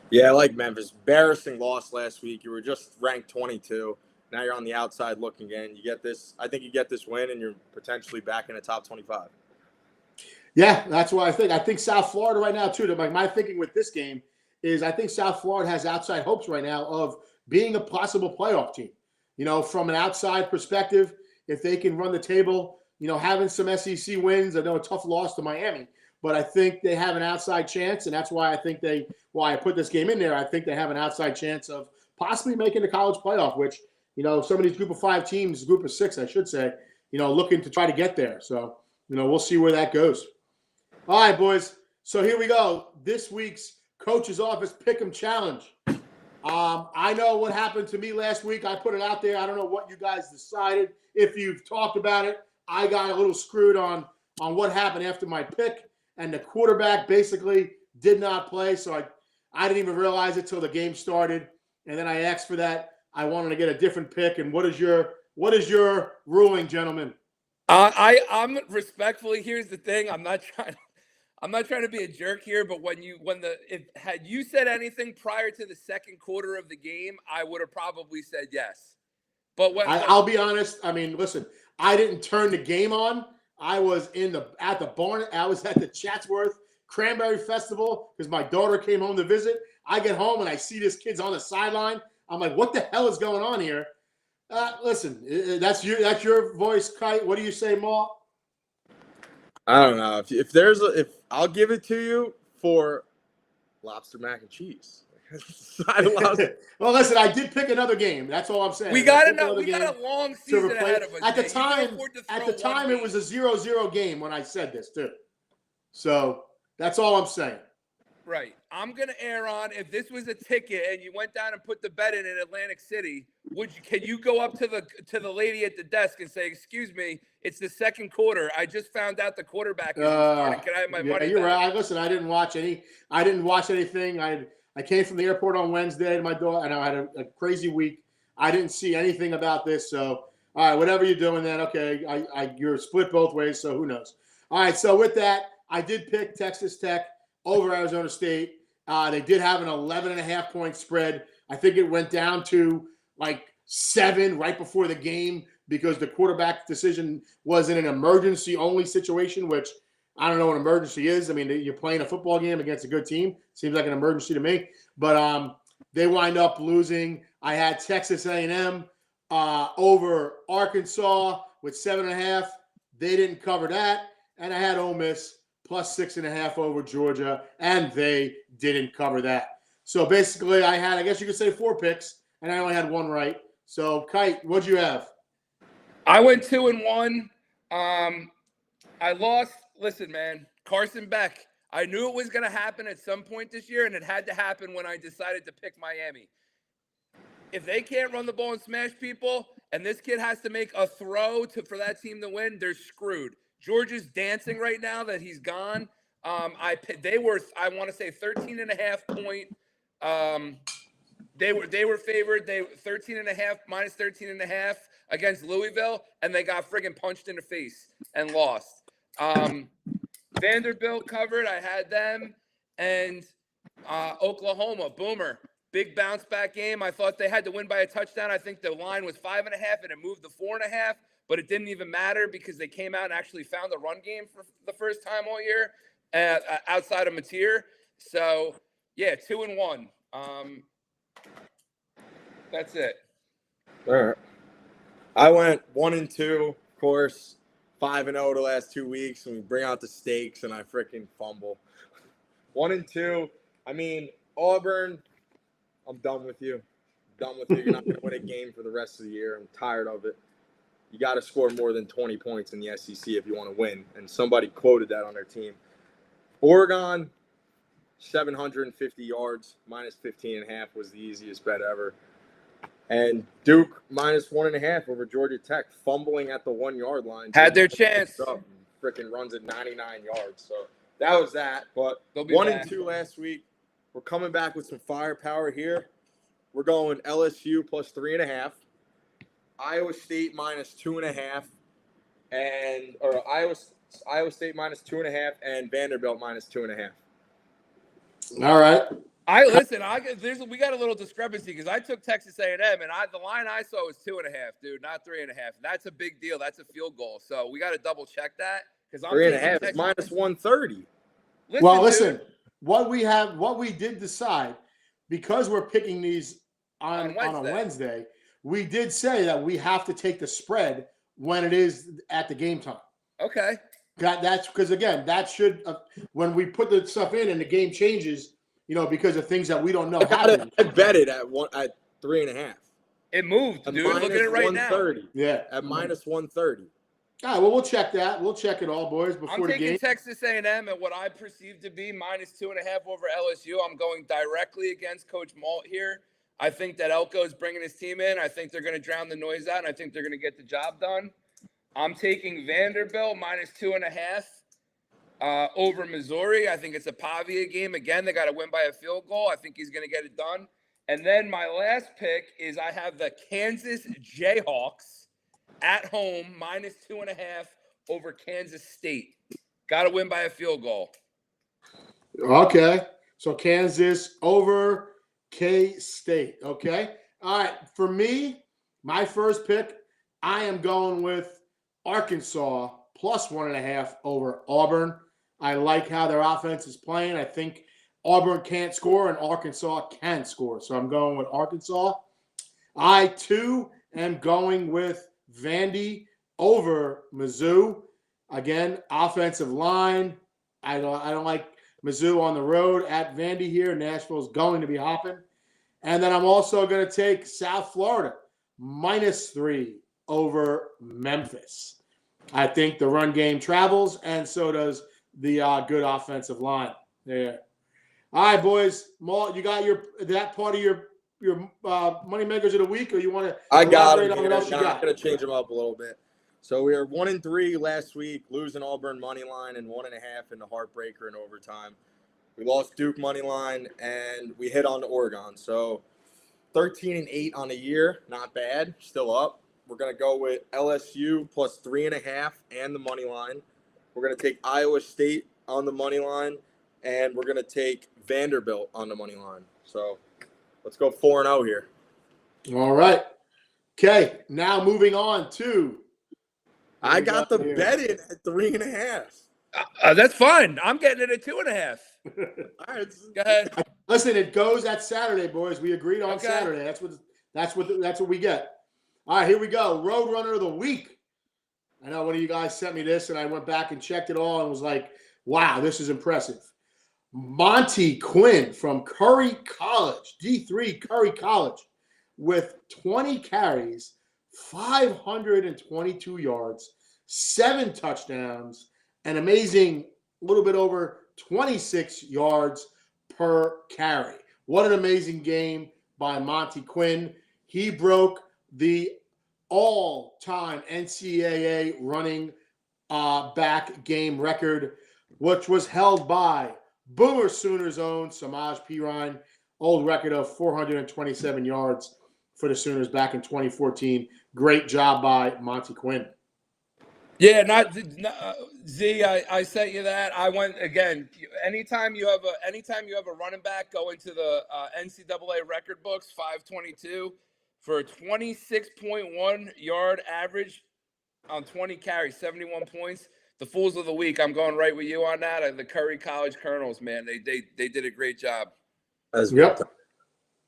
Yeah, I like Memphis. Embarrassing loss last week. You were just ranked 22. Now you're on the outside looking in. You get this. I think you get this win, and you're potentially back in the top 25. Yeah, that's what I think. I think South Florida right now, too. My thinking with this game is I think South Florida has outside hopes right now of being a possible playoff team. From an outside perspective, if they can run the table, having some SEC wins. I know a tough loss to Miami, but I think they have an outside chance, and that's why I think why I put this game in there. I think they have an outside chance of possibly making the college playoff, which – some of these group of 5 teams, group of 6, I should say, looking to try to get there. So, we'll see where that goes. All right, boys. So here we go. This week's Coach's Office Pick'em Challenge. I know what happened to me last week. I put it out there. I don't know what you guys decided. If you've talked about it, I got a little screwed on what happened after my pick. And the quarterback basically did not play. So I didn't even realize it till the game started. And then I asked for that. I wanted to get a different pick. And what is your ruling, gentlemen? I'm respectfully. Here's the thing. I'm not trying to be a jerk here, but had you said anything prior to the second quarter of the game, I would have probably said yes. But I'll be honest. I mean, listen, I didn't turn the game on. I was at the barn. I was at the Chatsworth Cranberry Festival because my daughter came home to visit. I get home and I see this kid's on the sideline. I'm like, what the hell is going on here? Listen, that's your voice, Kite. What do you say, Ma? I don't know. If I'll give it to you for lobster mac and cheese. Well, listen, I did pick another game. That's all I'm saying. We got a long season ahead of us. At the time, it was a 0-0 game when I said this too. So that's all I'm saying. Right. I'm gonna err on if this was a ticket and you went down and put the bet in Atlantic City. Can you go up to the lady at the desk and say, "Excuse me, it's the second quarter. I just found out the quarterback is starting. Can I have my money you're back?" Right. Listen, I didn't watch anything. I came from the airport on Wednesday to my daughter, and I had a crazy week. I didn't see anything about this. So, all right, whatever you're doing, then okay. You're split both ways, so who knows? All right. So with that, I did pick Texas Tech over Arizona State. They did have an 11.5-point spread. I think it went down to like 7 right before the game because the quarterback decision was in an emergency-only situation, which I don't know what emergency is. I mean, you're playing a football game against a good team. Seems like an emergency to me. But they wind up losing. I had Texas A&M over Arkansas with 7.5. They didn't cover that. And I had Ole Miss plus 6.5 over Georgia, and they didn't cover that. So basically, I had, I guess you could say 4 picks, and I only had 1 right. So, Kite, what'd you have? I went 2-1. I lost. Listen, man, Carson Beck. I knew it was going to happen at some point this year, and it had to happen when I decided to pick Miami. If they can't run the ball and smash people, and this kid has to make a throw for that team to win, they're screwed. Georgia's dancing right now that he's gone. They were, I want to say, 13.5 point. They were favored. They 13.5 minus 13.5 against Louisville, and they got friggin' punched in the face and lost. Vanderbilt covered. I had them, and Oklahoma Boomer. Big bounce back game. I thought they had to win by a touchdown. I think the line was 5.5 and it moved to 4.5, but it didn't even matter because they came out and actually found the run game for the first time all year outside of Mateer. So yeah, 2-1. That's it. All right. I went 1-2, of course, 5-0 the last 2 weeks, and we bring out the stakes, and I freaking fumble. 1-2. I mean, Auburn. I'm done with you. You're not going to win a game for the rest of the year. I'm tired of it. You got to score more than 20 points in the SEC if you want to win. And somebody quoted that on their team. Oregon, 750 yards, minus 15.5 was the easiest bet ever. And Duke, minus 1.5 over Georgia Tech, fumbling at the 1 yard line. Had their chance. freaking runs it 99 yards. So that was that. But They'll be 1 back. and 2 last week. We're coming back with some firepower here. We're going LSU plus 3.5, Iowa State minus 2.5, or Iowa State minus 2.5, and Vanderbilt minus 2.5. All right. We got a little discrepancy because I took Texas A&M and the line I saw was 2.5, dude, not 3.5. That's a big deal. That's a field goal. So we got to double check that because 3.5 is minus 130. Listen, what we did decide, because we're picking these on a Wednesday, we did say that we have to take the spread when it is at the game time. Okay. That's because, again, that should when we put the stuff in and the game changes, because of things that we don't know. I bet it at 3.5. It moved, dude. Look at it right now. Yeah, at minus 130. All right, well, we'll check that. We'll check it all, boys, before the game. I'm taking Texas A&M at what I perceive to be minus 2.5 over LSU. I'm going directly against Coach Malt here. I think that Elko is bringing his team in. I think they're going to drown the noise out, and I think they're going to get the job done. I'm taking Vanderbilt minus 2.5 over Missouri. I think it's a Pavia game. Again, they got to win by a field goal. I think he's going to get it done. And then my last pick is I have the Kansas Jayhawks at home minus 2.5 over Kansas State. Got to win by a field goal. Okay. So Kansas over K-State. Okay. All right. For me, my first pick, I am going with Arkansas plus 1.5 over Auburn. I like how their offense is playing. I think Auburn can't score and Arkansas can score. So I'm going with Arkansas. I, too, am going with Vandy over Mizzou. Again, offensive line. I don't like Mizzou on the road at Vandy here. Nashville's going to be hopping. And then I'm also going to take South Florida minus 3 over Memphis. I think the run game travels, and so does the good offensive line there. All right, boys. Maul, you got that part of your money makers of the week, or you want to elaborate on what else you got? I'm going to change them up a little bit. So we were 1 and 3 last week, losing Auburn money line and 1.5 in the heartbreaker in overtime. We lost Duke money line, and we hit on to Oregon. So 13 and 8 on the year, not bad, still up. We're going to go with LSU plus 3.5 and the money line. We're going to take Iowa State on the money line, and we're going to take Vanderbilt on the money line. So let's go 4-0 here. All right. Okay, now moving on to. I got the bet in at 3.5. That's fine. I'm getting it at 2.5. All right, go ahead. Listen, it goes at Saturday, boys. We agreed on Saturday. That's what we get. All right, here we go. Roadrunner of the week. I know one of you guys sent me this, and I went back and checked it all and was like, wow, this is impressive. Monty Quinn from Curry College, D3 Curry College, with 20 carries, 522 yards, 7 touchdowns, an amazing little bit over 26 yards per carry. What an amazing game by Monty Quinn. He broke the all-time NCAA running back game record, which was held by Boomer Sooners' own Samaj Pirine, old record of 427 yards for the Sooners back in 2014. Great job by Monty Quinn. Yeah, Z. I sent you that. I went again. Anytime you have a running back go into the NCAA record books, 522 for a 26.1 yard average on 20 carries, 71 points. The fools of the week. I'm going right with you on that. The Curry College Colonels, man, they did a great job. Yep.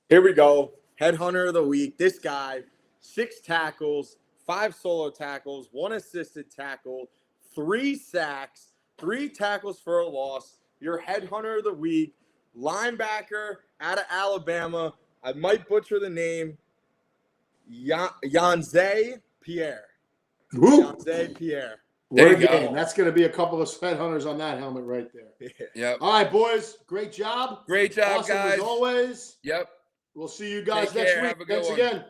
Here we go. Headhunter of the week. This guy, 6 tackles, 5 solo tackles, 1 assisted tackle, 3 sacks, 3 tackles for a loss. Your headhunter of the week, linebacker out of Alabama. I might butcher the name. Yanze Pierre. Yanze Pierre. What a game. That's going to be a couple of headhunters on that helmet right there. Yep. All right, boys. Great job. Great job, awesome guys. As always. Yep. We'll see you guys Take next care. week. Have a good Thanks one. again.